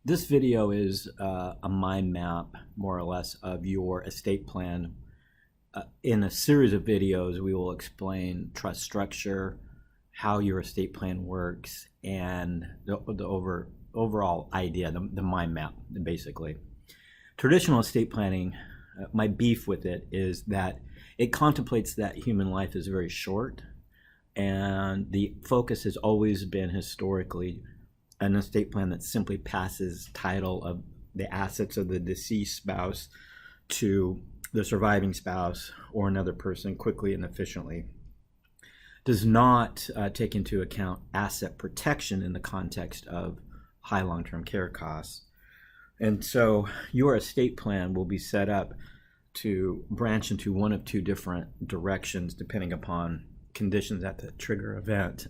This video is a mind map, more or less, of your estate plan. In a series of videos, we will explain trust structure, how your estate plan works, and the overall idea, the mind map, basically. Traditional estate planning, my beef with it is that it contemplates that human life is very short, and the focus has always been historically an estate plan that simply passes title of the assets of the deceased spouse to the surviving spouse or another person quickly and efficiently. Does not take into account asset protection in the context of high long-term care costs. And so your estate plan will be set up to branch into one of two different directions depending upon conditions at the trigger event.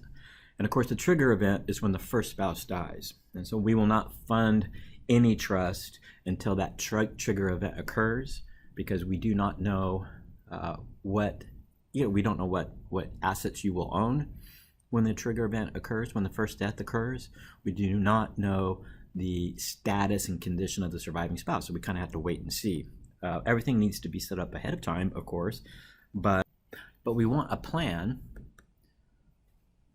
And of course, the trigger event is when the first spouse dies. And so we will not fund any trust until that trigger event occurs, because we do not know we don't know what assets you will own when the trigger event occurs, when the first death occurs. We do not know the status and condition of the surviving spouse. So we kind of have to wait and see. Everything needs to be set up ahead of time, of course, but we want a plan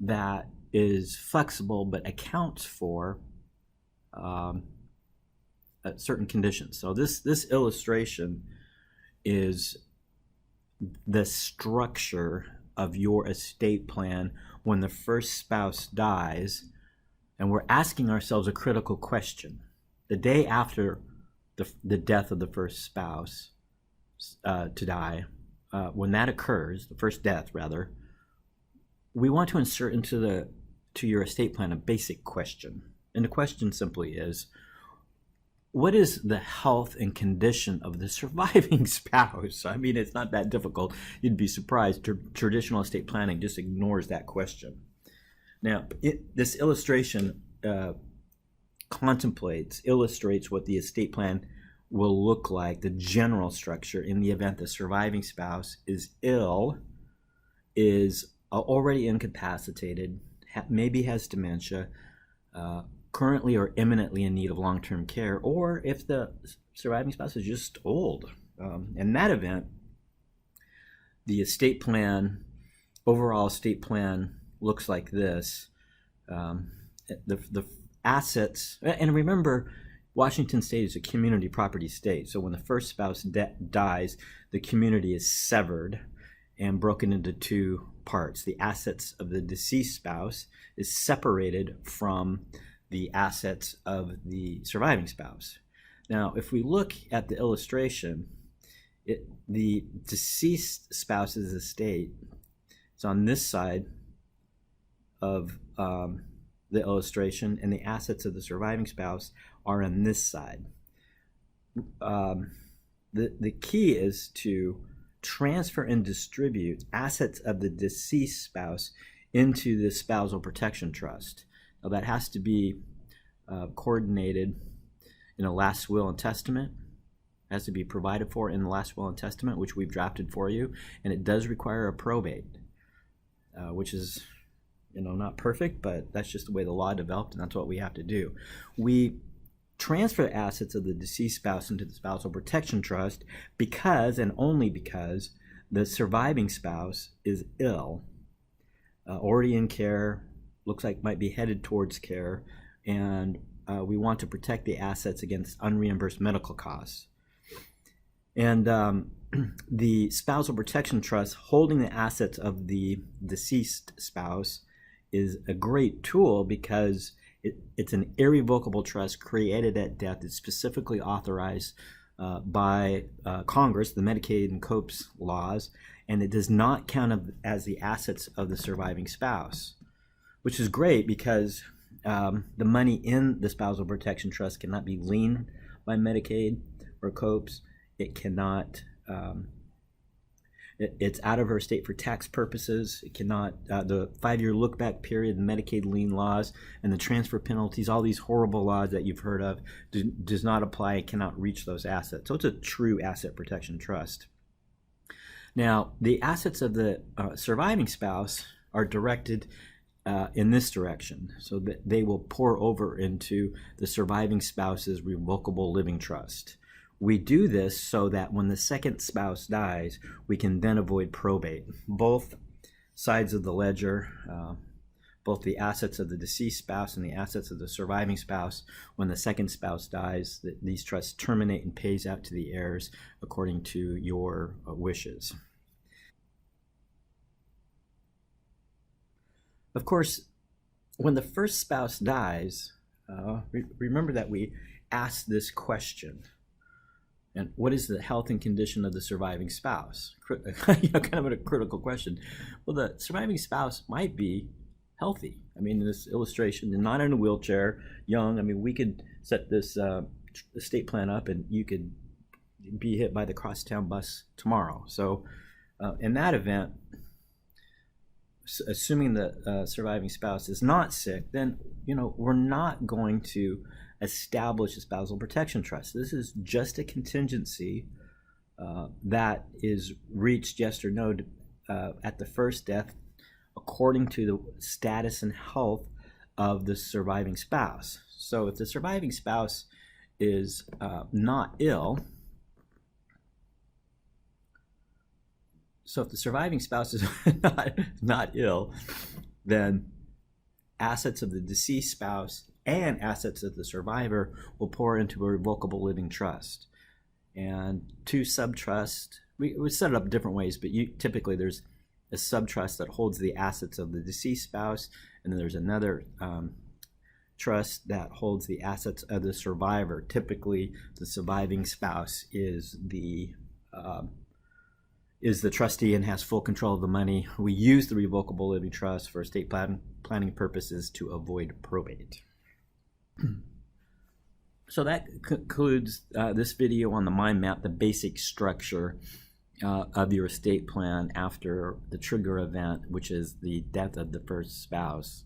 that is flexible but accounts for certain conditions. So this illustration is the structure of your estate plan when the first spouse dies, and we're asking ourselves a critical question. The day after the death of the first spouse to die, when that occurs, the first death rather, we want to insert into your estate plan a basic question. And the question simply is, what is the health and condition of the surviving spouse? I mean, it's not that difficult. You'd be surprised. Traditional estate planning just ignores that question. Now, this illustration illustrates what the estate plan will look like, the general structure in the event the surviving spouse is ill, is already incapacitated, maybe has dementia, currently or imminently in need of long-term care, or if the surviving spouse is just old. In that event, the estate plan, overall estate plan, looks like this. The assets, and remember, Washington State is a community property state, so when the first spouse dies, the community is severed and broken into two parts. The assets of the deceased spouse is separated from the assets of the surviving spouse. Now, if we look at the illustration, the deceased spouse's estate is on this side of the illustration, and the assets of the surviving spouse are on this side. The key is to transfer and distribute assets of the deceased spouse into the Spousal Protection Trust. Now, that has to be coordinated in a last will and testament. It has to be provided for in the last will and testament, which we've drafted for you, and it does require a probate, which is not perfect, but that's just the way the law developed, and that's what we have to do. We transfer the assets of the deceased spouse into the Spousal Protection Trust because, and only because, the surviving spouse is ill, already in care, looks like might be headed towards care, and we want to protect the assets against unreimbursed medical costs. And the Spousal Protection Trust, holding the assets of the deceased spouse, is a great tool because it's an irrevocable trust created at death. It's specifically authorized by Congress, the Medicaid and COPES laws, and it does not count as the assets of the surviving spouse, which is great because the money in the Spousal Protection Trust cannot be liened by Medicaid or COPES. It cannot, it's out of our state for tax purposes. It cannot, the 5-year look-back period, the Medicaid lien laws, and the transfer penalties, all these horrible laws that you've heard of, does not apply. It cannot reach those assets. So it's a true asset protection trust. Now, the assets of the surviving spouse are directed in this direction, so that they will pour over into the surviving spouse's revocable living trust. We do this so that when the second spouse dies, we can then avoid probate. Both sides of the ledger, both the assets of the deceased spouse and the assets of the surviving spouse, when the second spouse dies, these trusts terminate and pays out to the heirs according to your wishes. Of course, when the first spouse dies, remember that we asked this question. And what is the health and condition of the surviving spouse? Kind of a critical question. Well, the surviving spouse might be healthy. I mean, in this illustration, not in a wheelchair, young. I mean, we could set this estate plan up and you could be hit by the crosstown bus tomorrow. So in that event, assuming the surviving spouse is not sick, then we're not going to establish a spousal protection trust. This is just a contingency that is reached, yes or no, at the first death, according to the status and health of the surviving spouse. So if the surviving spouse is not ill, not ill, then assets of the deceased spouse and assets of the survivor will pour into a revocable living trust. And two subtrusts, we set it up different ways, but typically there's a subtrust that holds the assets of the deceased spouse, and then there's another trust that holds the assets of the survivor. Typically, the surviving spouse is the trustee and has full control of the money. We use the revocable living trust for estate planning purposes to avoid probate. So that concludes this video on the mind map, the basic structure of your estate plan after the trigger event, which is the death of the first spouse.